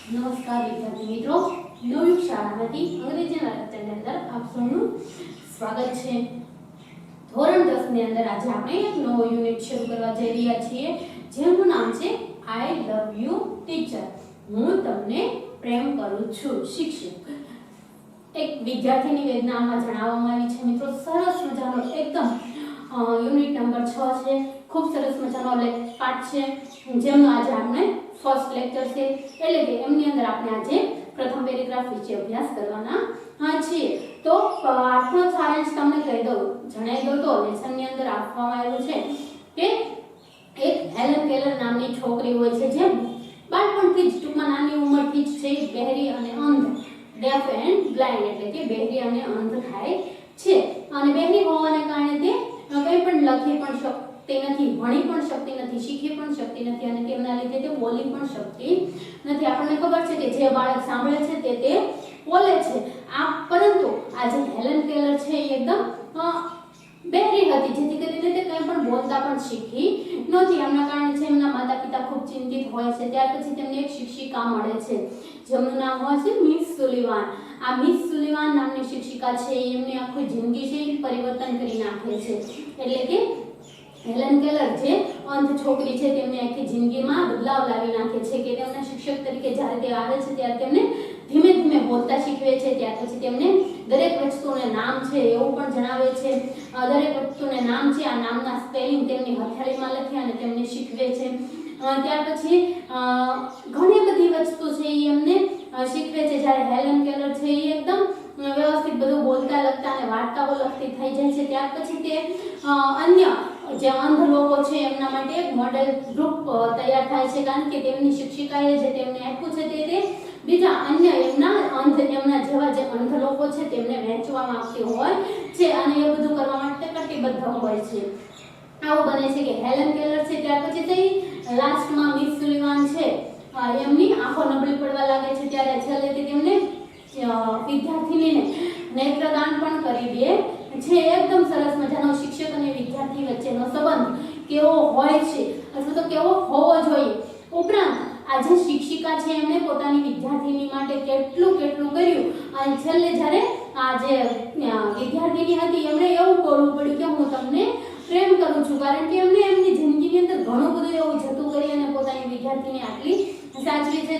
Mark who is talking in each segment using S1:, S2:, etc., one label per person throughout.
S1: નમસ્કાર વિદ્યાર્થી મિત્રો, નવી શાળામાંથી અંગ્રેજીના લેક્ચરની અંદર આપ સૌનું સ્વાગત છે। ધોરણ 10 ની અંદર આજે આપણે એક નવો યુનિટ શરૂ કરવા જઈ રહ્યા છીએ, જેનું નામ છે આઈ લવ યુ ટીચર। હું તમને પ્રેમ કરું છું શિક્ષક। એક વિદ્યાર્થીની વેદનામાં જણાવવામાં આવી છે મિત્રો, સરસ મજાનો એકદમ યુનિટ નંબર 6 છે। ખૂબ સરસ મજાનો પાઠ છે, જેમનો આજે આપણે ફર્સ્ટ લેક્ચર છે, એટલે કે એમની અંદર આપણે આજે પ્રથમ પેરેગ્રાફ વિશે અભ્યાસ કરવાના છીએ। તો પાઠનો સારાંશ તમને કહી દઉં, જણાવી દઉં તો લેસનની અંદર આપવામાં આવ્યું છે કે એક હેલન કેલર નામની છોકરી હોય છે, જે બાળપણથી જ ટૂંકમાં નાની ઉંમરથી જ છે બહેરી અને અંધ, ડેફ એન્ડ બ્લાઇન્ડ એટલે કે બહેરી અને અંધ થાય છે। અને બહેરી હોવાને કારણે તે કંઈ પણ લખી પણ શકતી નથી, ભણી પણ શકતી નથી, શીખી પણ શકતી નથી અને તેમના લીધે તે બોલી પણ શકતી નથી। આપણને ખબર છે કે જે બાળક સાંભળે છે તે બોલે છે, પરંતુ આ જે હેલન કેલર છે એ એકદમ બહેરી હતી, જેથી કરીને તે કંઈ પણ બોલતા પણ શીખી નથી। એમના કારણે છે એમના માતા પિતા ખૂબ ચિંતિત હોય છે। ત્યાર પછી તેમને એક શિક્ષિકા મળે છે, જેમનું નામ હોય છે મિસ સુલિવાન। આ મિસ સુલિવાન નામની શિક્ષિકા છે, એમની આખી જિંદગી છે એ પરિવર્તન કરી નાખે છે। એટલે કે હેલન કેલર જે અંધ છોકરી છે, તેમની આખી જિંદગીમાં બદલાવ લાવી નાખે છે કે તેમના શિક્ષક તરીકે જ્યારે તે આવે છે ત્યારે તેમને ધીમે ધીમે બોલતા શીખવે છે। ત્યાર પછી તેમને દરેક વસ્તુને નામ છે એવું પણ જણાવે છે, દરેક વસ્તુને નામ છે, આ નામના સ્પેલિંગ તેમની હથેળીમાં લખી અને તેમને શીખવે છે। ત્યાર પછી ઘણી બધી વસ્તુ છે એ એમને શીખવે છે। જ્યારે હેલન કેલર છે એ એકદમ વ્યવસ્થિત બધું બોલતા લખતા અને વાર્તાઓ લખતી થઈ જાય છે, ત્યાર પછી તે અન્ય જે અંધ લોકો છે એમના માટે એક મોડેલ ગ્રુપ તૈયાર થાય છે, કારણ કે તેમની શિક્ષિકાએ જે તેમને આપ્યું છે તે બીજા અન્ય એમના જેવા જે અંધ લોકો છે તેમને વહેંચવામાં આવતી હોય છે, અને એ બધું કરવા માટે કટિબદ્ધ હોય છે। આવું બને છે કે હેલન કેલર છે ત્યાર પછી તે લાસ્ટમાં મિસ સુલિવાન છે એમની આંખો નબળી પડવા લાગે છે, ત્યારે છેલ્લે તેમને વિદ્યાર્થીનીને નેત્રદાન પણ કરી દે છે। એકદમ સરસ મજાનો શિક્ષક અને વિદ્યાર્થી વચ્ચેનો સંબંધ કેવો હોય છે અથવા તો કેવો હોવો જોઈએ। ઉપરાંત આ જે શિક્ષિકા છે એમણે પોતાની વિદ્યાર્થીની માટે કેટલું કર્યું, અને છેલ્લે જ્યારે આ જે વિદ્યાર્થીની હતી એમણે એવું બોલવું પડ્યું કે હું તમને પ્રેમ કરું છું, કારણ કે એમણે એમની જિંદગીની અંદર ઘણું બધું એવું જતું કરી અને પોતાની વિદ્યાર્થીને આટલી સાચવી છે।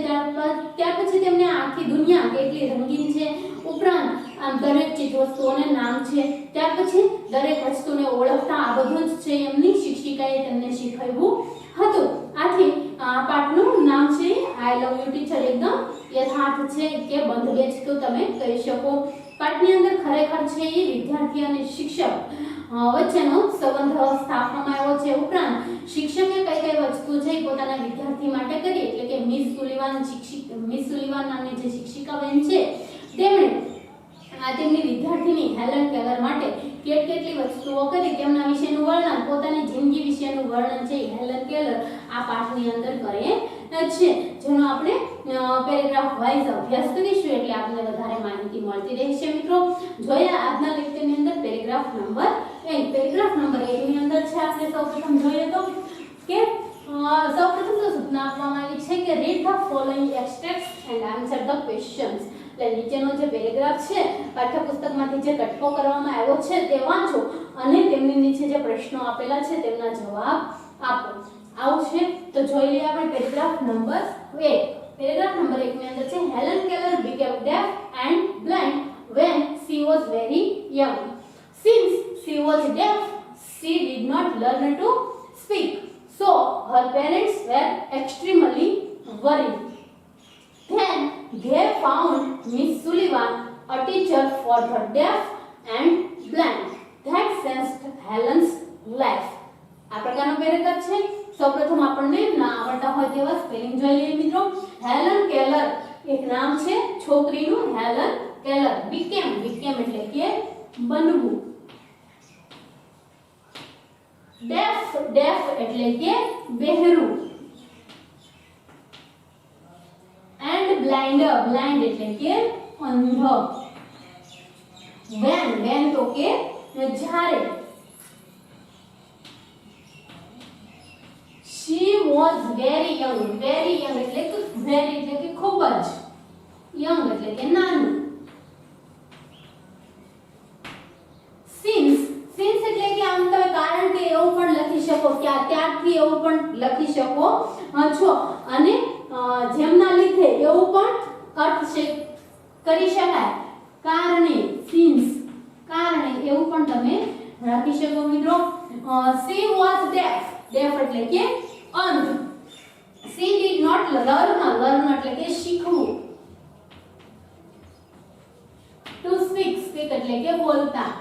S1: ત્યાર પછી તેમને આખી દુનિયા કેટલી રંગીન છે, ઉપરાંત આમ દરેક ચીજ વસ્તુઓને નામ છે, ત્યાર પછી દરેક વસ્તુને ઓળખતા આ બધું જ છે એમની શિક્ષિકાએ તેમને શીખવ્યું હતું। આથી આ પાઠનું નામ છે આઈ લવ યુ ટીચર। એકદમ યથાર્થ છે કે બંધબેસતું તમે કહી શકો। પાઠની અંદર ખરેખર છે એ વિદ્યાર્થી અને શિક્ષક વચ્ચેનો સંબંધ સ્થાપવામાં આવ્યો છે। ઉપરાંત શિક્ષકે કઈ વસ્તુ છે પોતાના વિદ્યાર્થી માટે કરી, એટલે કે મિસ સુલિવાન નામની જે શિક્ષિકા બેન છે તેમણે તેમની વિદ્યાર્થીની હેલન કેલર માટે કેટલી વસ્તુઓ કરી તેમના વિશેનું વર્ણન, પોતાની જિંદગી વિશેનું વર્ણન છે હેલન કેલર આ પાઠની અંદર કરે છે, જેનો આપણે પેરેગ્રાફ વાઇઝ અભ્યાસ કરીશું એટલે આપણને વધારે માહિતી મળતી રહેશે। મિત્રો જોઈએ આજના લેક્ચરની અંદર પેરેગ્રાફ નંબર 8 ની અંદર છે આપણે સૌપ્રથમ જોઈએ તો કે સૌપ્રથમ તો સૂચના આપવામાં આવી છે કે read the following extracts and answer the questions. એટલે નીચેનો જે પેરેગ્રાફ છે પાઠ્યપુસ્તકમાંથી જે કટકો કરવામાં આવ્યો છે તે વાંચો અને તેમની નીચે જે પ્રશ્નો આપેલા છે તેમના જવાબ આપો। આવું છે તો જોઈ લઈએ આપણે પેરેગ્રાફ નંબર 8। પેરેગ્રાફ નંબર 1 ની અંદર છે Helen Keller became deaf and blind when she was very young. Since she was deaf, she did not learn to speak, so her parents were extremely worried. Then they found Miss Sullivan, a teacher for the deaf and blind. That changed Helen's life. આ પ્રકારનો paragraph છે। સૌપ્રથમ આપણને ના આવડતા હોય તેવા spelling જોઈ લઈએ મિત્રો। હેલન કેલર એક નામ છે છોકરીનું, હેલન કેલર। became એટલે કે બનવું, deaf એટલે કે બહેરું, and blind એટલે કે અંધ, when તો કે જ્યારે, she was very young એટલે કે very એટલે કે ખૂબ જ, young એટલે કે નાનું. since એટલે કે આમ તમે કારણ કે એવું પણ લખી શકો કે આ ત્યારથી એવું પણ લખી શકો છો, અને જેમના લીધે એવું પણ અર્થ કરી શકાય. કારણે, since કારણે એવું પણ તમે રાખી શકો મિત્રો. she was deaf એટલે કે અંધ. she did not learn એટલે કે શીખવું. to speak એટલે કે બોલતા,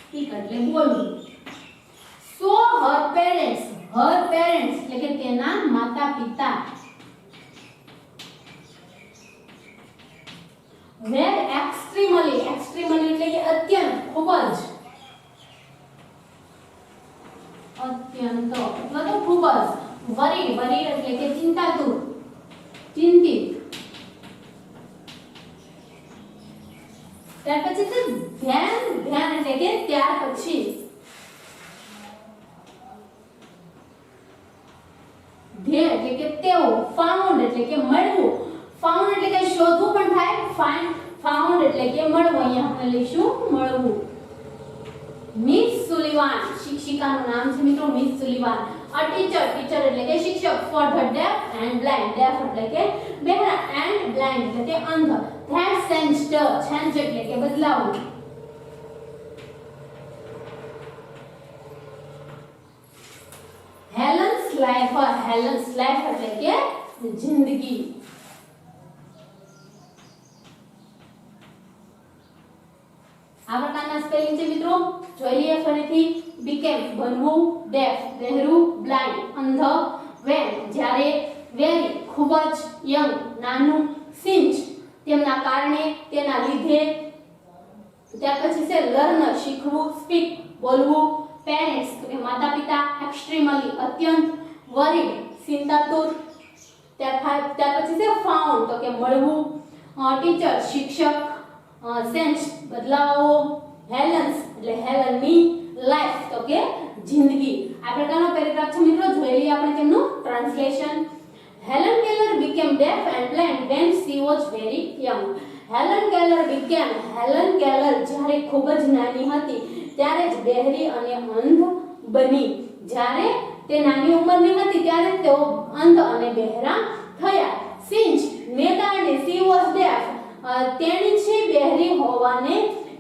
S1: speak એટલે બોલવું. so her parents એટલે કે તેના માતા પિતા were extremely એટલે કે અત્યંત, ખૂબ જ, અત્યંત અથવા તો ખૂબ જ, worried એટલે કે ચિંતાતુર, ચિંતિત. ત્યાર પછી છે ધ્યાન એટલે કે ત્યાર પછી. ધ્યેય એટલે કે તેઓ. found એટલે કે મળવું. found એટલે કે શોધવું પણ થાય. found એટલે કે મળવું. અહીંયા આપણે લઈશું મળવું. મિસ સુલિવાન શિક્ષિકાનું નામ છે મિત્રો, મિસ સુલિવાન. a teacher એટલે કે શિક્ષક. for the deaf and blind, deaf એટલે કે બહેરા and blind એટલે કે અંધ. that changed એટલે કે બદલાવું. Helen's life એટલે કે જિંદગી. આ પ્રકારના સ્પેલિંગ છે મિત્રો, જોઈ લઈએ ફરીથી. became બનવું, deaf બહેરું, blind અંધ, when જ્યારે, very ખૂબ જ, young નાનું, since તેમના કારણે, તેના લીધે. ત્યાર પછી છે learn શીખવું, speak બોલવું, parents કે માતા પિતા, extremely અત્યંત, worried ચિંતાતુર. ત્યાર પછી છે found તો કે મળવું, teacher શિક્ષક, sense બદલાવો, Helen's એટલે હેલનની, life તો કે જિંદગી. આ પ્રકારનો પેરેગ્રાફ છે મિત્રો, જોઈ લઈએ આપણે તેમનું translation. Helen Keller became deaf and blind when she was very young. Helen Keller જ્યારે ખૂબ જ નાની હતી ત્યારે જ બહેરી અને અંધ બની. જ્યારે તે નાની ઉંમરની હતી ત્યારે તેઓ અંધ અને બહેરા થયા. since ને કારણે, she was deaf તેણી છે બહેરી હોવાને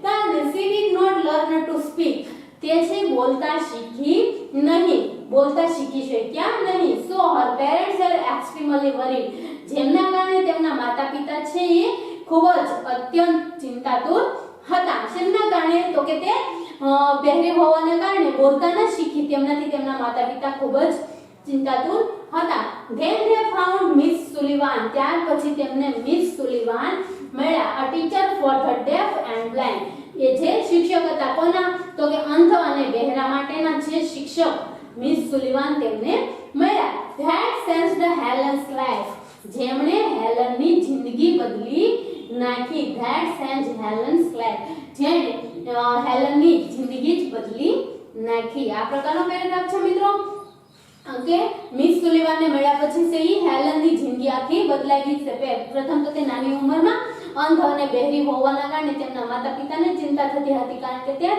S1: કારણે, she did not learn to speak તે છે બોલતા શીખી નહીં, બોલતા શીખી શક્યા નહીં. so her parents are extremely worried જેમના કારણે તેમના માતા પિતા છે એ ખૂબ જ અત્યંત ચિંતાતુર હતા. શેના કારણે? તો કે તે બહેરી હોવાને કારણે બોલતા ન શીખી, તેમનાથી તેમના માતા પિતા ખૂબ જ ચિંતાતુર હતા. then they found Miss Sullivan ત્યાર પછી તેમને મિસ સુલિવાન મળ્યા. a teacher for the deaf and blind એ જે શિક્ષક હતા કોના? તો કે અંધ અને બહેરા માટેના જે શિક્ષક મિસ સુલિવાન તેમને મળ્યા. that changed Helen's life જેમણે હેલનની જિંદગી બદલી નાખી. that changed Helen's life જેણે હેલનની જિંદગી જ બદલી નાખી. આ પ્રકારનો પેરેગ્રાફ છે મિત્રો. ઓકે, મિસ સુલિવાનને મળ્યા પછી છે ઈ હેલનની જિંદગી આખી બદલાઈ ગઈ છે. પ્રથમ તો તે નાની ઉંમરમાં અંધ અને બહેરી હોવાના કારણે તેમના માતા પિતાને ચિંતા થતી હતી, કારણ કે તે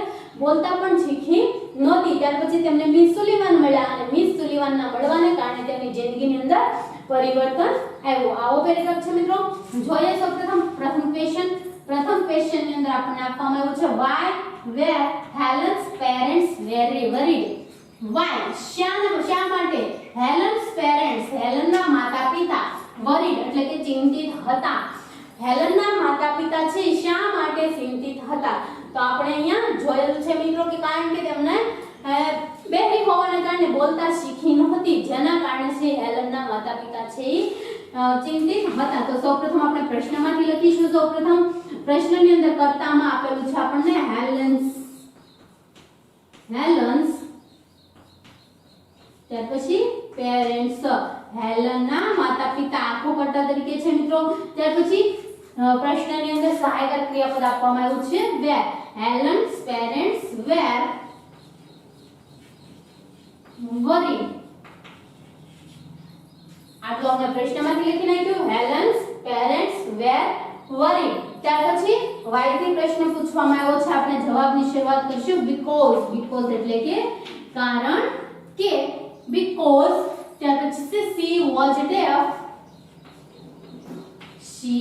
S1: બોલતા પણ શીખી નહોતી. ત્યાર પછી તેમને મિસ સુલિવાન મળ્યા અને મિસ સુલિવાનના મળવાને કારણે તેમની જિંદગીની અંદર પરિવર્તન આવ્યું. આવો પેરેગ્રાફ છે મિત્રો. જોઈએ સૌપ્રથમ પ્રથમ ક્વેશ્ચનની અંદર આપણને આપવામાં આવ્યું છે why were Helen's parents very worried. why શા માટે Helen's parents હેલનના માતા પિતા worried એટલે કે ચિંતિત હતા. હેલનના માતા પિતા છે શા માટે ચિંતિત હતા? તો આપણે અહીંયા જોયેલું છે મિત્રો કે કારણ કે તેમને બહેરી હોવાને કારણે બોલતા શીખી નહોતી, જેના કારણે છે હેલનના માતા પિતા છે ચિંતિત હતા. તો સૌપ્રથમ આપણે પ્રશ્નમાંથી લખીશું. સૌપ્રથમ પ્રશ્નની અંદર કર્તામાં આપેલું છે આપણને હેલન્સ, ત્યાર પછી પેરેન્ટ્સ હેલનના માતા પિતા આખો કર્તા તરીકે છે મિત્રો. ત્યાર પછી પ્રશ્નની અંદર સહાયક ક્રિયાપદ આપવામાં આવ્યું છે where. Helen's parents were worried. ત્યાર પછી છે કર્તા, ત્યાર પછી પેરેન્ટ્સ, ત્યાર પછી હેલનના માતા પિતા છે શા માટે ચિંતિત હતા? તો આપણે અહીંયા જોયેલું છે મિત્રો કે કારણ કે તેમને બહેરી હોવાને કારણે બોલતા શીખી નહોતી, જેના કારણે છે હેલનના માતા પિતા છે ચિંતિત હતા. તો સૌપ્રથમ આપણે પ્રશ્નમાંથી લખીશું. સૌપ્રથમ પ્રશ્નની અંદર કર્તામાં આપેલું છે હેલન્સ, ત્યાર પછી પ્રશ્નની અંદર સહાયક ક્રિયાપદ આપવામાં આવ્યું છે where. Helen's parents were worried. આટલો આપણે પ્રશ્નમાંથી લખી નાખ્યું. હેલન્સ પેરેન્ટ્સ વેર વરીડ. ત્યાર પછી why થી પ્રશ્ન પૂછવામાં આવ્યો છે. આપણે જવાબની શરૂઆત કરીશું because. because એટલે કે કારણ કે. because ત્યાર પછી છે she was deaf. she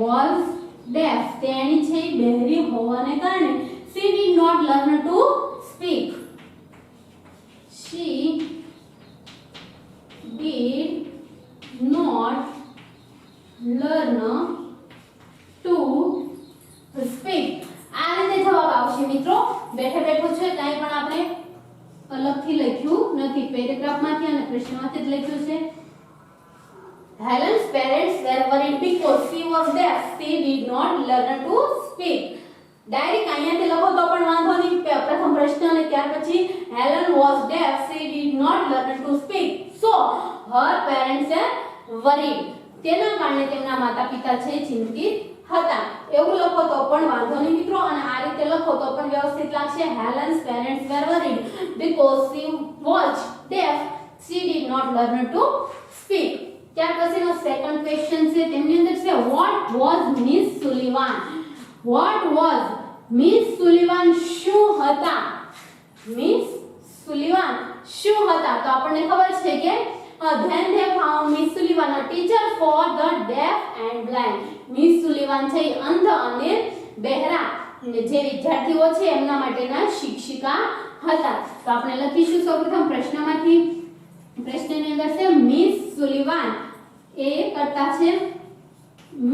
S1: was deaf. તેણી છે બહેરી હોવાને કારણે she did not learn to speak. she did not learn to speak. આ રીતે જવાબ આવશે મિત્રો. બેઠે બેઠો છે, કાંઈ પણ આપણે અલગથી લખ્યું નથી. પેરેગ્રાફમાંથી અને પ્રશ્નમાંથી જ લખ્યું છે. Helen's parents were worried because she was deaf. She did not learn to speak. Direct અહીંયાથી લખો તો પણ વાંધો નહીં. પ્રથમ પ્રશ્ન અને ત્યાર પછી Helen was deaf. She did not learn to speak. So her parents were worried. તેના કારણે તેમના માતા-પિતા છે ચિંતિત હતા. એવું લખો તો પણ વાંધો નહીં મિત્રો. અને આ રીતે લખો તો પણ વ્યવસ્થિત લાગશે. Helen's parents were worried because she was deaf. She did not learn to speak. ત્યાર પછીનો સેકન્ડ ક્વેશ્ચન છે. તેમની અંદર છે what was Miss Sullivan. what was Miss Sullivan શું હતા? Miss Sullivan શું હતા? તો આપણને ખબર છે કે then they found Miss Sullivan a teacher for the deaf and blind. Miss Sullivan છે અંધ અને બહેરા જે વિદ્યાર્થીઓ છે એમના માટેના શિક્ષિકા હતા. તો આપણે લખીશું સૌપ્રથમ પ્રશ્નમાંથી. પ્રશ્નની અંદર છે મિસ સુલિવાન. એ કરતા છે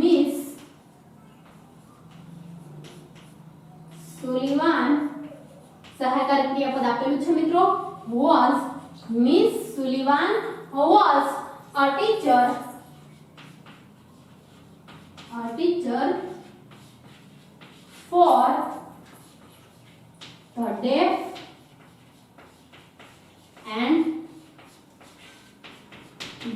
S1: મિસ સુલિવાન. સહાયકારક ક્રિયાપદ આપેલું છે મિત્રો. was Miss Sullivan was a teacher for the deaf and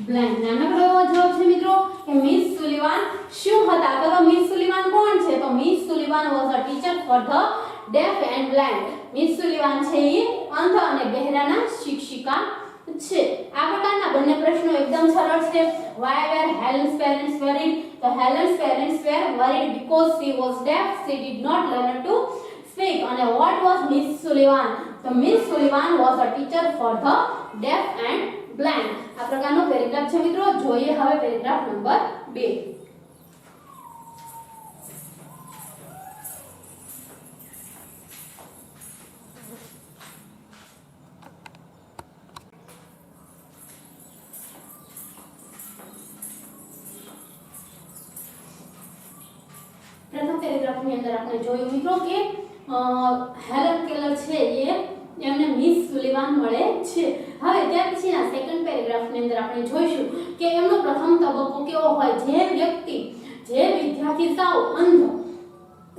S1: blind. નાનકડો જવાબ છે મિત્રો કે મિસ સુલિવાન શું હતા? તો મિસ સુલિવાન કોણ છે? તો Miss Sullivan was a teacher for the deaf and blind. Miss Sullivan છે એ અંધ અને બહેરાના શિક્ષિકા છે. આ પ્રકારના બંને પ્રશ્નો એકદમ સરળ છે. why were Helen's parents worried? તો Helen's parents were worried because she was deaf. She did not learn to speak. અને what was Miss Sullivan? તો Miss Sullivan was a teacher for the deaf and blind. આ પ્રકારનો paragraph છે મિત્રો. જોઈએ હવે paragraph number 2. પ્રથમ પેરેગ્રાફની અંદર આપણે જોયું મિત્રો કે હેલન કેલર છે એ એમને મિસ સુલિવાન મળે છે. હવે ત્યાર પછીના સેકન્ડ પેરેગ્રાફની અંદર આપણે જોઈશું કે એમનો પ્રથમ તબક્કો કેવો હોય. જે વ્યક્તિ જે વિદ્યાર્થી સાવ અંધ,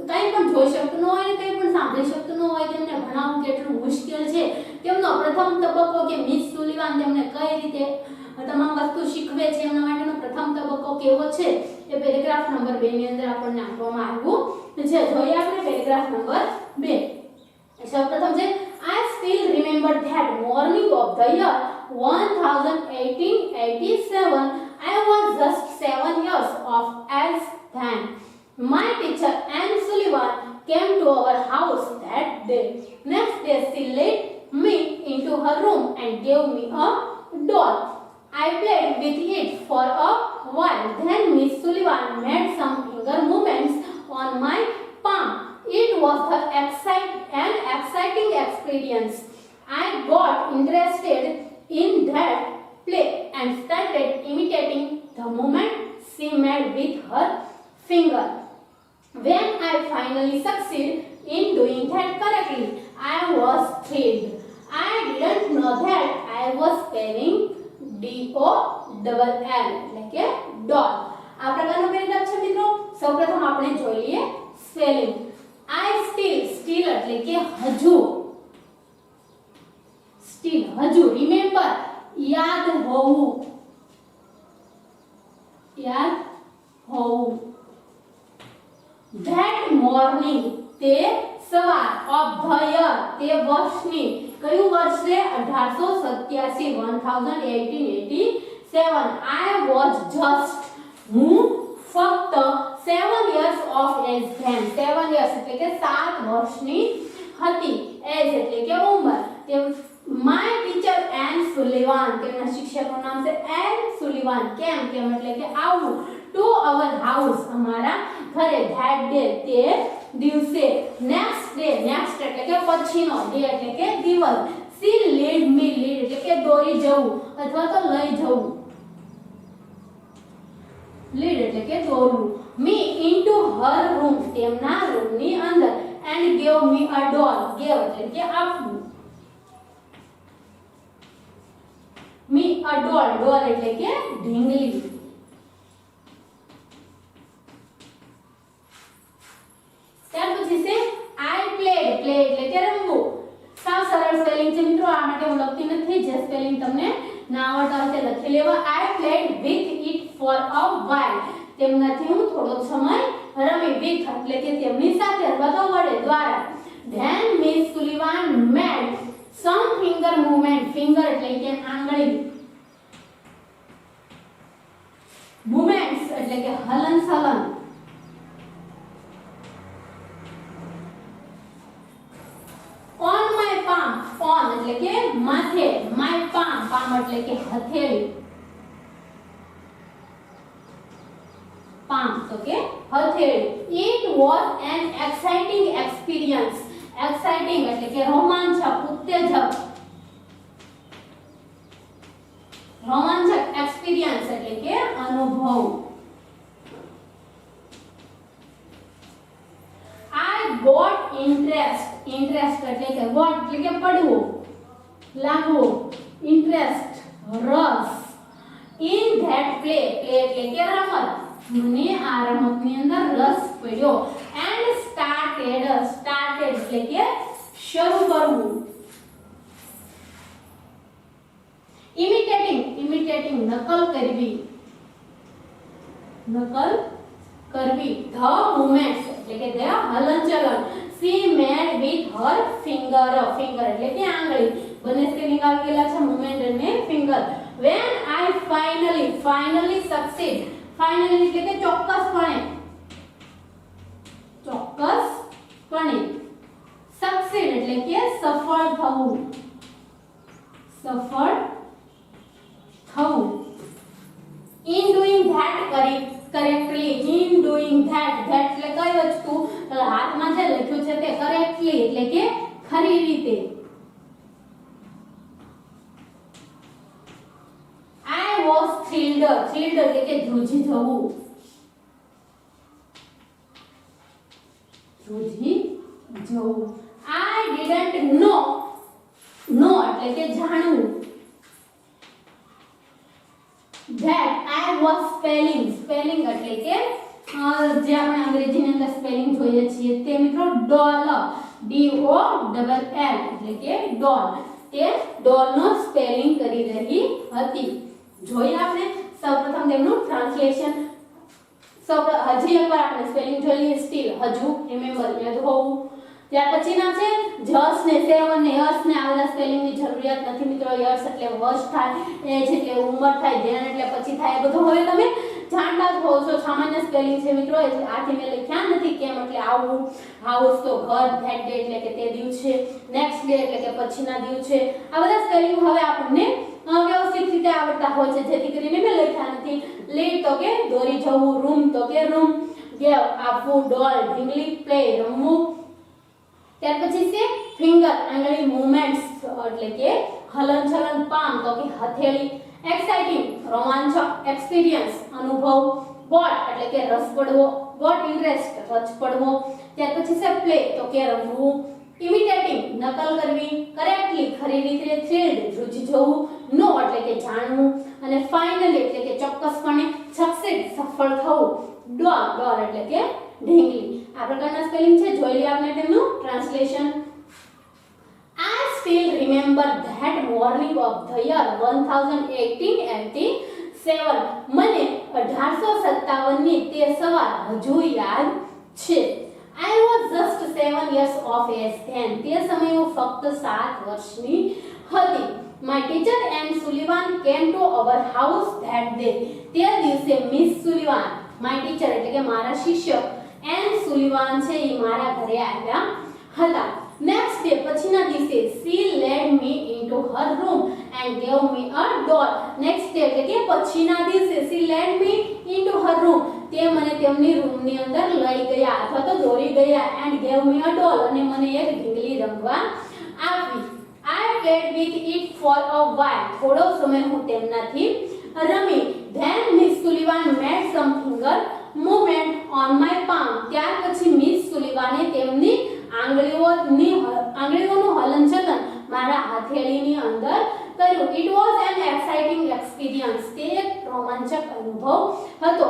S1: કંઈ પણ જોઈ શકતો ન હોય ને કંઈ પણ સાંભળી શકતો ન હોય, તેમને ભણાવવું કેટલું મુશ્કેલ છે, તેમનો પ્રથમ તબક્કો કે મિસ સુલિવાન તેમને કઈ રીતે તમામ વસ્તુ શીખવે છે એમના માટેનો પ્રથમ તબક્કો કેવો છે એ પેરેગ્રાફ નંબર 2 ની અંદર આપણને આપવામાં આવ્યું છે. જોઈએ આપણે પેરેગ્રાફ નંબર 2. સૌપ્રથમ છે I still remember that morning of the year 1887. I was just 7 years of age then. My teacher Anne Sullivan came to our house that day. Next day she led me into her room and gave me a doll. I played with it for a while. Then Miss Sullivan made some finger movements on my palm. It was an exciting experience. I got interested in that play and started imitating the movement she made with her finger. When I finally succeeded in doing that correctly, I was thrilled. I didn't know that I was spelling DOLL એટલે કે ડોલ. આ પ્રકારનો paragraph છે મિત્રો. સૌપ્રથમ આપણે જોઈ લઈએ સ્પેલિંગ. I still એટલે કે હજુ. still હજુ. remember યાદ હોવું. that morning તે સવાર ઓફ ધ યર તે વર્ષની કયું વર્ષ છે 1887 1887 આઈ વોઝ જસ્ટ હું ફક્ત 7 years of age then 7 years એટલે કે 7 વર્ષની હતી એજ એટલે કે ઉંમર તે માય ટીચર એન સુલિવાન તેમના શિક્ષકનું નામ છે એન સુલિવાન કેમ એટલે કે આવું ટુ અવર હાઉસ અમારા ઘરે ધેટ ડે તે દિવસે નેક્સ્ટ એટલે કે પછીનો ડે એટલે કે દિવસ સી લીડ મી લીડ એટલે કે દોરી જવું અથવા તો લઈ જવું લીડ એટલે કે દોરવું મી ઇનટુ હર રૂમ તેમના રૂમની અંદર and gave me a doll gave એટલે કે આપવું મી અ ડોલ એટલે કે ઢીંગલી ત્યાર પછી છે આઈ પ્લેડ એટલે કે રમવું સાવ સરળ સ્પેલિંગ છે મિત્રો આ માટે હું લખતી નથી જે સ્પેલિંગ તમને ના આવડતા હોય તે લખી લેવા આઈ played with it for a while તેમનાથી હું થોડો સમય રમી વિથ એટલે કે તેમની સાથે અથવા તો વડે દ્વારા ધેન મિસ સુલિવાન મેડ સમ ફિંગર મૂવમેન્ટ ફિંગર એટલે કે આંગળી મૂવમેન્ટ્સ એટલે કે હલનચલન on my palm on એટલે કે માથે my palm એટલે કે હથેળી palm તો કે હથેળી it was an exciting experience exciting એટલે કે રોમાંચક ઉત્તેજક experience એટલે કે અનુભવ I got interest એટલે કે what એટલે કે પડવું લાગવું interest રસ in that play એટલે કે રમત મને આ રમતની અંદર રસ પડ્યો and started એટલે કે શરૂ કરવું imitating નકલ કરવી the movements એટલે કે the હલનચલન she made with her finger એટલે કે આંગળી બંને સ્પેલિંગ આવેલા છે movement અને finger when I finally succeed એટલે કે ચોક્કસપણે succeed એટલે કે સફળ થવું in doing that correctly in doing that એટલે કઈ વસ્તુ હાથમાં જે લખ્યું છે તે correctly એટલે કે ખરી રીતે I was thrilled એટલે કે ધ્રુજી જવું I didn't know એટલે કે જાણવું that I was spelling એટલે કે જે આપણે અંગ્રેજીની અંદર સ્પેલિંગ જોઈએ છીએ તે મિત્રો ડોલ DOLL એટલે કે ડોલ તે ડોલનો સ્પેલિંગ કરી રહી હતી જોઈએ આપણે સૌપ્રથમ તેમનું ટ્રાન્સલેશન હજી એકવાર આપણે સ્પેલિંગ જોઈ લઈએ સ્ટીલ હજુ રિમેમ્બર યાદ હોવું ત્યાર પછીના છે જસ ને સેવન ને યર્સ ને આ બધા સ્પેલિંગની જરૂરિયાત નથી મિત્રો યર્સ એટલે વર્ષ થાય એજ એટલે ઉંમર થાય ધ્યાન એટલે પછી થાય એ બધું હવે તમે જાણતા જ હો છો સામાન્ય સ્પેલિંગ છે મિત્રો એટલે આથી મેં લખ્યા નથી કેમ એટલે આવું હાઉસ તો ઘર ધેટ ડે એટલે કે તે દિવસે નેક્સ્ટ ડે એટલે કે પછીના દિવસે આ બધા સ્પેલિંગ હવે આપણને વ્યવસ્થિત રીતે આવડતા હોય છે જેથી કરીને મેં લખ્યા નથી લીડ તો કે દોરી જવું રૂમ તો કે રૂમ ગેવ આપવું ડોલ ઢીંગલી પ્લે રમવું ત્યાર પછી છે ફિંગર આંગળી મૂવમેન્ટ્સ એટલે કે હલનચલન પામ તો કે હથેળી એક્સાઇટિંગ રોમાંચક એક્સપિરિયન્સ અનુભવ ગોટ એટલે કે રસ પડવો ગોટ ઇન્ટરેસ્ટ રસ પડવો ત્યાર પછી છે પ્લે તો કે રમવું ઇમિટેટિંગ નકલ કરવી કરેક્ટલી ખરી રીતે થ્રિલ્ડ રૂચી જવું નો એટલે કે જાણવું અને ફાઇનલી એટલે કે ચોક્કસપણે સક્સીડ સફળ થવું ડોલ એટલે કે ઢીંગલી આ પ્રકારના સ્પેલિંગ છે જોઈ લઈએ આપણે તેમનું translation I still remember that morning of the year 1887 મને 1857 ની તે સવાર હજુ યાદ છે I was just 7 years of age then. તે સમયે હું ફક્ત 7 વર્ષની હતી. My teacher and Sullivan came to our house that day. તે દિવસે મિસ સુલિવાન, my teacher એટલે કે મારા શિક્ષક, and Sullivan છે એ મારા ઘરે આવ્યા હતા. Next day પછીના દિવસે she led me into her room and gave me a doll. Next day એટલે કે પછીના દિવસે she led me into her room. તે મને તેમની રૂમની અંદર લઈ ગયા અથવા તો દોરી ગયા and gave me a doll અને મને એક ઢીંગલી રમવા આપી. I played with it for a while. થોડો સમય હું તેમનાથી રમી. Then Miss Sullivan made some finger movement on my palm. ત્યાર પછી મિસ સુલિવાને તેમની આંગળીઓનું હલનચલન મારા હથેળીની અંદર કર્યું. It was an exciting experience. તે એક રોમાંચક અનુભવ હતો.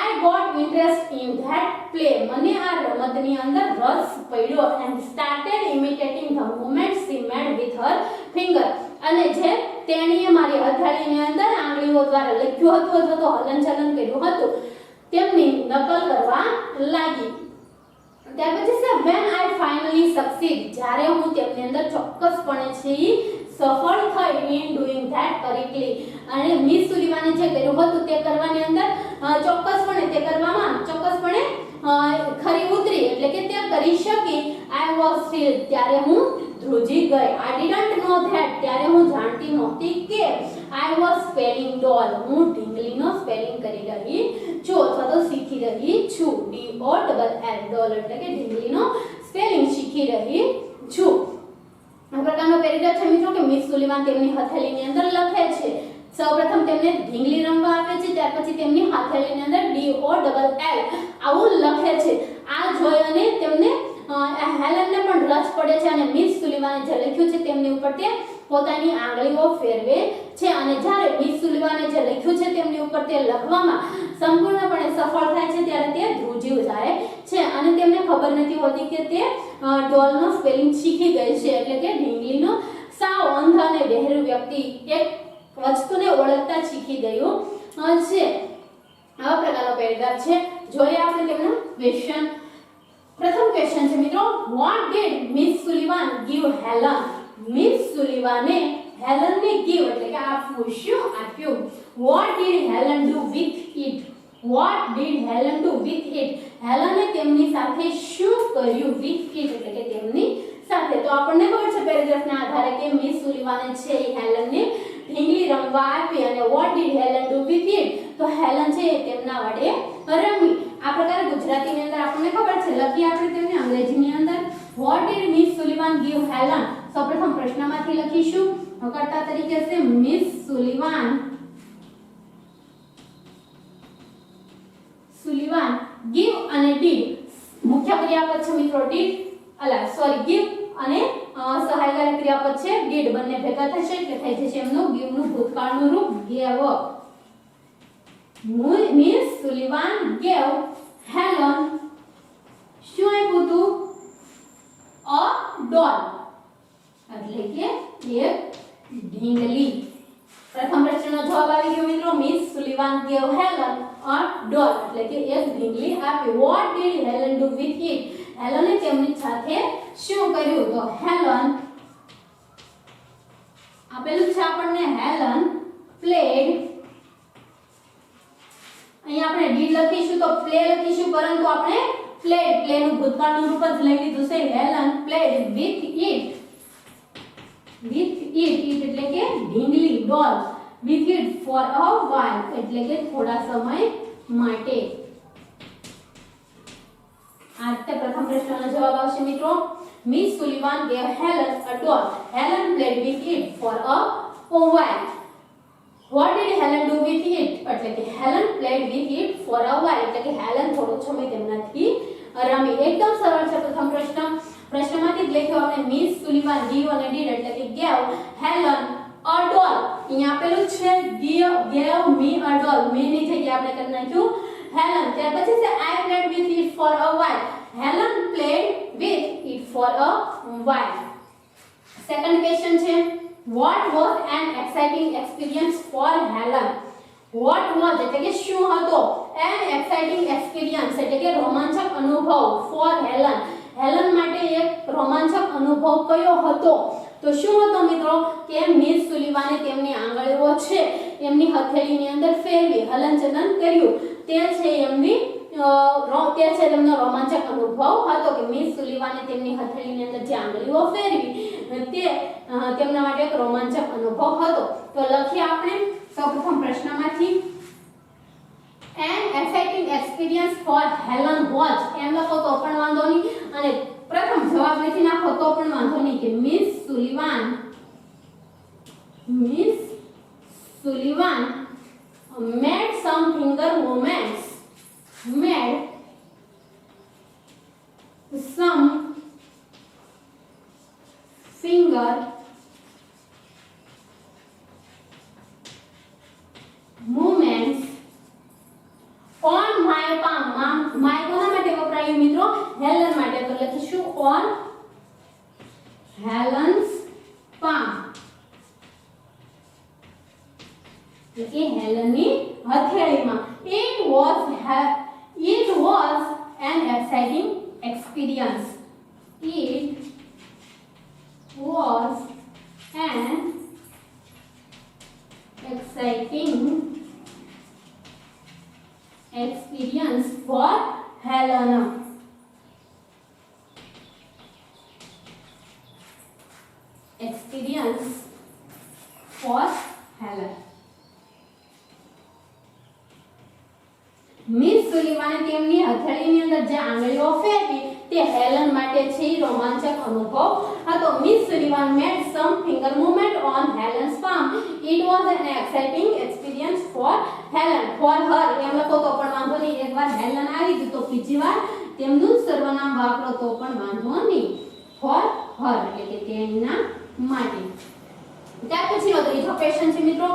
S1: I got interest in that play. મને આ રમતની અંદર રસ પડ્યો and started imitating the movements she made with her finger. અને જે તેણીએ મારી હથેળીની અંદર આંગળીઓ દ્વારા લખ્યું હતું અથવા તો હલનચલન કર્યું હતું તેમની નકલ કરવા લાગી. ત્યાર પછી છે when I finally succeed. જ્યારે હું તેમની અંદર ચોક્કસપણે છે સફળ થઈ in doing that correctly. અને મિસ સુલિવાને જે કર્યું હતું તે કરવાની અંદર ચોક્કસપણે તે કરવામાં ચોક્કસપણે ખરી ઉતરી એટલે કે તે કરી શકી. I was thrilled. ત્યારે હું ધ્રુજી ગઈ. I didn't know that. ત્યારે હું જાણતી નહોતી કે I was spelling doll. હું ઢીંગલીનો સ્પેલિંગ કરી રહી છું અથવા તો શીખી રહી છું. DOLL doll એટલે કે ઢીંગલીનો સ્પેલિંગ શીખી રહી છું. આ પ્રકારનો પેરેગ્રાફ છે મિત્રો કે મિસ સુલિવાન તેમની હથેળીની અંદર લખે છે. સૌપ્રથમ તેમને ઢીંગલી રમવા આપે છે, ત્યાર પછી તેમની હથેળીની અંદર DOLL આવું લખે છે. આ જોઈ અને તેમને હેલનને પણ રસ પડે છે અને મિસ સુલિવાને જે લખ્યું છે તેમની ઉપર તે પોતાની આંગળીઓ ફેરવે છે અને જ્યારે મિસ સુલિવાને જે લખ્યું છે તેમની ઉપર તે લખવામાં સંપૂર્ણપણે સફળ થાય છે ત્યારે તે ધ્રુજી જાય છે અને તેમને ખબર નથી હોતી કે તે ડોલનો સ્પેલિંગ શીખી ગઈ છે એટલે કે ઢીંગલીનો સાવ અંધ અને બહેરું વ્યક્તિ એક વસ્તુને ઓળખતા શીખી ગયું છે. આવા પ્રકારનો પેરેગ્રાફ છે. જોઈએ આપણે તેમનો ક્વેશ્ચન. પ્રથમ ક્વેશ્ચન છે મિત્રો, what did Miss Sullivan give Helen? Miss સુલિવાને હેલનને give એટલે કે આપવું શું આપ્યું. what did Helen do with it? what did Helen do with it? હેલને તેમની સાથે શું કર્યું with it એટલે કે તેમની સાથે. તો આપણને ખબર છે પેરેગ્રાફના આધારે કે મિસ સુલિવાને છે હેલનને ઢીંગલી રમવા આપી અને what did Helen do with it? તો હેલન છે તેમના વડે રમી. આ પ્રકારે ગુજરાતીની અંદર આપણને ખબર છે લખી આપણે તેમને અંગ્રેજીની અંદર what did Miss Sullivan give Helen? સૌપ્રથમ પ્રશ્નમાંથી લખીશું. કર્તા તરીકે છે મિસ સુલિવાન give અને did મુખ્ય ક્રિયાપદ છે મિત્રો did give અને સહાયકારી ક્રિયાપદ છે did બંને ભેગા થશે એટલે થઈ જશે એમનું give નું ભૂતકાળનું રૂપ gave. Miss Sullivan gave Helen શું આપ્યું હતું? a doll એટલે કે એક ઢીંગલી. પ્રથમ પ્રશ્નનો જવાબ આવી ગયો મિત્રો. Miss Sullivan gave Helen a doll એટલે કે એક ઢીંગલી આપી. what did Helen do with it? હેલને તેમની સાથે શું કર્યું? તો હેલન આપેલું છે આપણને હેલન played. અહીંયા આપણે did લખીશું તો play લખીશું પરંતુ આપણે played play નું ભૂતકાળનું રૂપ જ લઈ લીધું છે. હેલન played with it એટલે કે ઢીંગલી ડોલ. with it for a while એટલે કે થોડા સમય માટે. આ રીતે પ્રથમ પ્રશ્નનો જવાબ આવશે મિત્રો. Miss Sullivan gave Helen a doll. Helen played with it for a while. what did Helen do with it? એટલે કે Helen played with it for a while એટલે કે હેલન થોડો સમય તેમનાથી રમી. એકદમ સરળ છે પ્રથમ પ્રશ્ન. પ્રશ્નમાંથી જ લખ્યો આપણે મિસ સુલિવાન give અને did એટલે કે gave Helen a doll. અહીંયા આપેલું છે gave me a doll. me ની જગ્યાએ આપણે કરી નાખ્યું Helen. ત્યાર પછી છે I played with it for a while. Helen played with it for a while. Second question છે what was an exciting experience for Helen? What was એટલે કે શું હતો એન એક્સાઇટિંગ એક્સપિરિયન્સ એટલે કે રોમાંચક અનુભવ ફોર હેલન. હેલન માટે એક રોમાંચક અનુભવ કયો હતો? તો શું હતો મિત્રો કે મિસ સુલીવાને તેમની આંગળીઓ છે એમની હથેળીની અંદર ફેરવી હલનચલન કર્યું. તે છે એમની તે છે તેમનો રોમાંચક અનુભવ હતો કે મિસ સુલીવાને તેમની હથેળીની અંદર જે આંગળીઓ ફેરવી તે તેમના માટે એક રોમાંચક અનુભવ હતો. તો લખીએ આપણે સૌપ્રથમ પ્રશ્નમાંથી an exciting experience for Helen was એમ લખો તો પણ વાંધો નહીં અને પ્રથમ જવાબ લખી નાખો તો પણ વાંધો નહીં કે miss Sullivan made some finger movements on my palm. my કોના માટે વપરાયું મિત્રો? હેલન માટે. તો લખીશું on Helen's palm. એટલે હેલનની હથેળીમાં. it was an exciting experience. It was an exciting experience for Helena. Experience for Helen. Miss સુલીવાને તેમની હથેળીની અંદર જે આંગળીઓ ફેરવી તે હેલન માટે છે રોમાંચક અનુભવ હતો. Miss Sullivan made some finger movement on Helen's palm. It was an exciting experience for Helen. For her એમ લખો તો પણ વાંધો નહીં. એકવાર હેલન આવી ગયું તો બીજી વાર તેમનું જ સર્વનામ વાપરો તો પણ વાંધો નહીં. ફોર હર એટલે કે તેના માટે. ત્યાર પછીનો ત્રીજો ક્વેશ્ચન છે મિત્રો,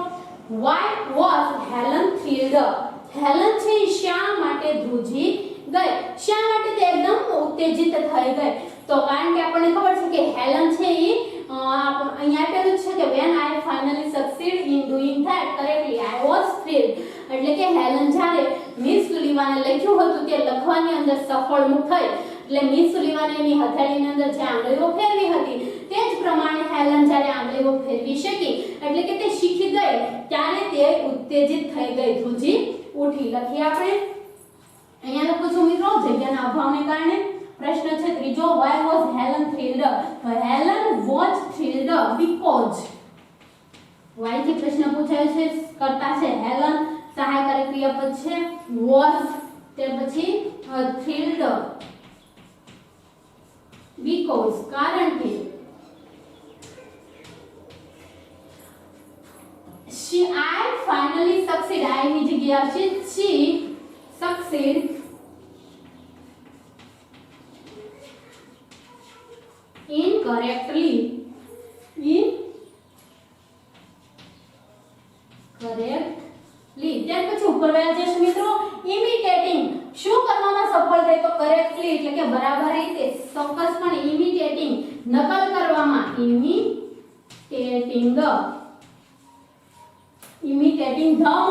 S1: why was Helen thrilled? Helen છે શા માટે ધ્રુજી ગઈ? શા માટે તે એકદમ ઉત્તેજિત થઈ ગઈ? તો કારણ કે આપણને ખબર છે કે હેલન છે એ અહીંયા આપેલું છે કે when I finally succeed in doing that correctly I was thrilled. એટલે કે હેલન જ્યારે મિસ સુલીવાને લખ્યું હતું તે લખવાની અંદર સફળ થઈ એટલે મિસ સુલીવાને એની હથેળીની અંદર જે આંગળીઓ ફેરવી હતી તે જ પ્રમાણે હેલન જ્યારે આંગળીઓ ફેરવી શકી એટલે કે તે શીખી ગઈ ત્યારે તે ઉત્તેજિત થઈ ગઈ, ધ્રુજી ઉઠી. લખીએ આપણે. અહીંયા લખું છું મિત્રો જગ્યાના અભાવને કારણે. પ્રશ્ન છે ત્રીજો, why was Helen thrilled? તો Helen was thrilled because why થી પ્રશ્ન પૂછાયો છે, કરતા છે Helen, સહાયકારી ક્રિયાપદ છે was, તે પછી thrilled because કારણ કે I finally succeed. I ની જગ્યા છે she succeed incorrectly. ત્યાર પછી ઉપર વ્યા જશે મિત્રો imitating. શું કરવામાં સફળ થઈ? તો correctly એટલે કે બરાબર રીતે, ચોક્કસપણે imitating નકલ કરવામાં, imitating the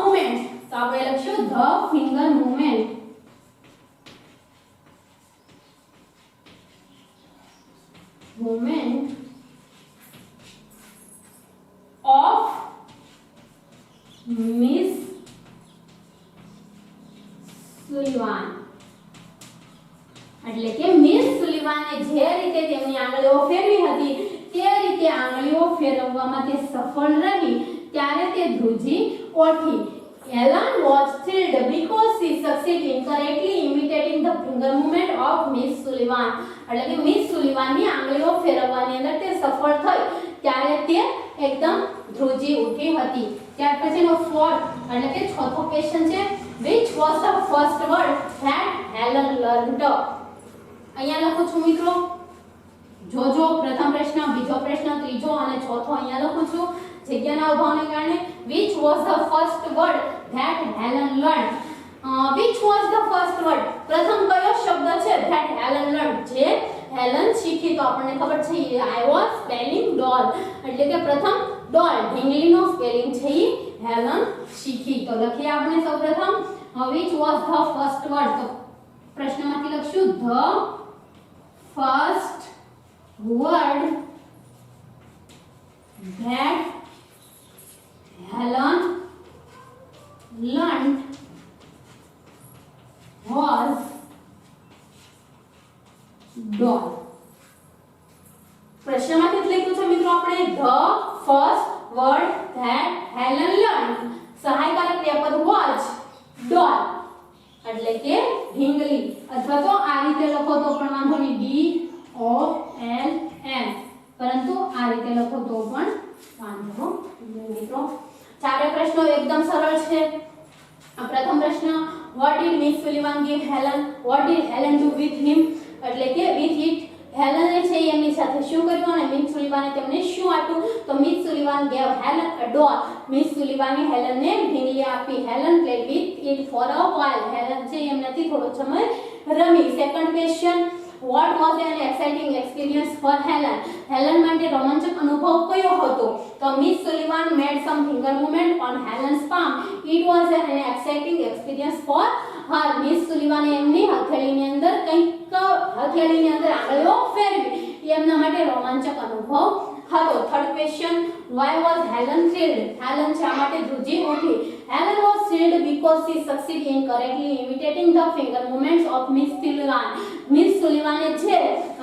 S1: movement. તો આપણે લખશું the finger movement. Of Miss Sullivan. એટલે કે મિસ સુલીવાને જે રીતે તેમની આંગળીઓ ફેરવી હતી તે રીતે આંગળીઓ ફેરવવામાં તે સફળ રહી ત્યારે તે ધ્રુજી ઉઠી. Helen was thrilled because she succeeded in correctly imitating the finger movement of Miss Sullivan. એટલે કે મિસ સુલીવાનની આંગળીઓ ફેરવવાની અંદર તે સફળ થઈ ત્યારે તે એકદમ ધ્રુજી ઉઠી હતી. ત્યાર પછીનો ફોર્થ એટલે કે ચોથો ક્વેશ્ચન છે, which was the first word that Helen learned? અહીંયા લખું છું મિત્રો, જોજો પ્રથમ પ્રશ્ન, બીજો પ્રશ્ન, ત્રીજો અને ચોથો અહીંયા લખું છું જગ્યાના અભાવને કારણે. which was the first word that Helen learned? which was the first word? પ્રથમ કયો શબ્દ છે that Helen learned? જે હેલન શીખી. તો આપણને ખબર છે I was spelling doll એટલે કે પ્રથમ ડોલ ઢીંગલીનો સ્પેલિંગ છે ઈ હેલન શીખી. તો લખીએ આપણે સૌપ્રથમ which was the first word. તો પ્રશ્નમાંથી લખશું the first word that Helen learned was doll. પ્રશ્નમાંથી લખ્યું છે મિત્રો આપણે the first word that Helen learned. સહાયકારક ક્રિયાપદ was doll એટલે કે ઢીંગલી, અથવા તો આ રીતે લખો તો પણ વાંધો નહીં DOLN, પરંતુ આ રીતે લખો તો પણ વાંધો નહીં મિત્રો. ચારે પ્રશ્નો એકદમ સરળ છે. પ્રથમ પ્રશ્ન what did Miss Sullivan give Helen? What did Helen do with him? એટલે કે with it હેલને છે એમની સાથે શું કર્યું અને મિસ સુલિવાને તેમને શું આપ્યું? તો Miss Sullivan gave Helen a doll. Miss સુલિવાને હેલનને ઢીંગલી આપી. Helen played with it for a while. Helen છે એમનાથી થોડો સમય રમી. Second question what was an exciting experience for Helen? હેલન માટે રોમાંચક અનુભવ કયો હતો? તો Miss Sullivan made some finger movement on Helen's palm. It was an exciting experience for her. Miss સુલિવાને એમની હથેળીની અંદર કંઈક હથેળીની અંદર આંગળીઓ ફેરવી, એમના માટે રોમાંચક અનુભવ હતો. Third question why was Helen thrilled? Helen શા માટે ધ્રુજી ઉઠી? Helen was thrilled because she succeeded in correctly imitating the finger movements of Miss Sullivan. Miss સુલિવાને જે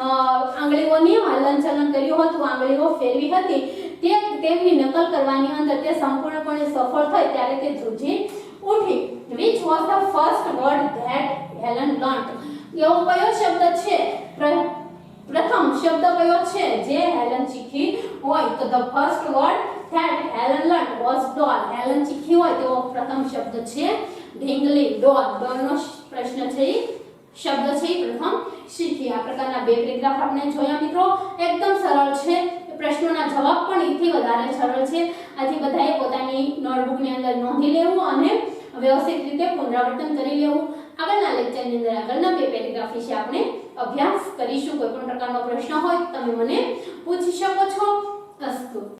S1: આંગળીઓની હલનચલન કર્યું હતું, આંગળીઓ ફેરવી હતી, તે તેમની નકલ કરવાની અંદર તે સંપૂર્ણપણે સફળ થઈ ત્યારે તે ધ્રુજી ઉઠી. which was the first word that Helen learned? એવો કયો શબ્દ છે, પ્રથમ શબ્દ કયો છે જે હેલન શીખી હોય? તો the first word that Helen learned was doll. Helen શીખી હોય તેવો પ્રથમ શબ્દ છે ઢીંગલી, ડોલ. ડોલનો પ્રશ્ન છે શબ્દ છે પ્રથમ શીખી. આ પ્રકારના બે પેરેગ્રાફ આપણે જોયા મિત્રો, એકદમ સરળ છે. પ્રશ્નોના જવાબ પણ એથી વધારે સરળ છે. આથી બધાએ પોતાની નોટબુકની અંદર નોંધી લેવું અને વ્યવસ્થિત રીતે પુનરાવર્તન કરી લેવું. આગળના લેક્ચરની અંદર આગળના બે પેરેગ્રાફ વિશે આપણે અભ્યાસ કરીશું. કોઈ પણ પ્રકારનો પ્રશ્ન હોય તો તમે મને પૂછી શકો છો. અસ્તુ.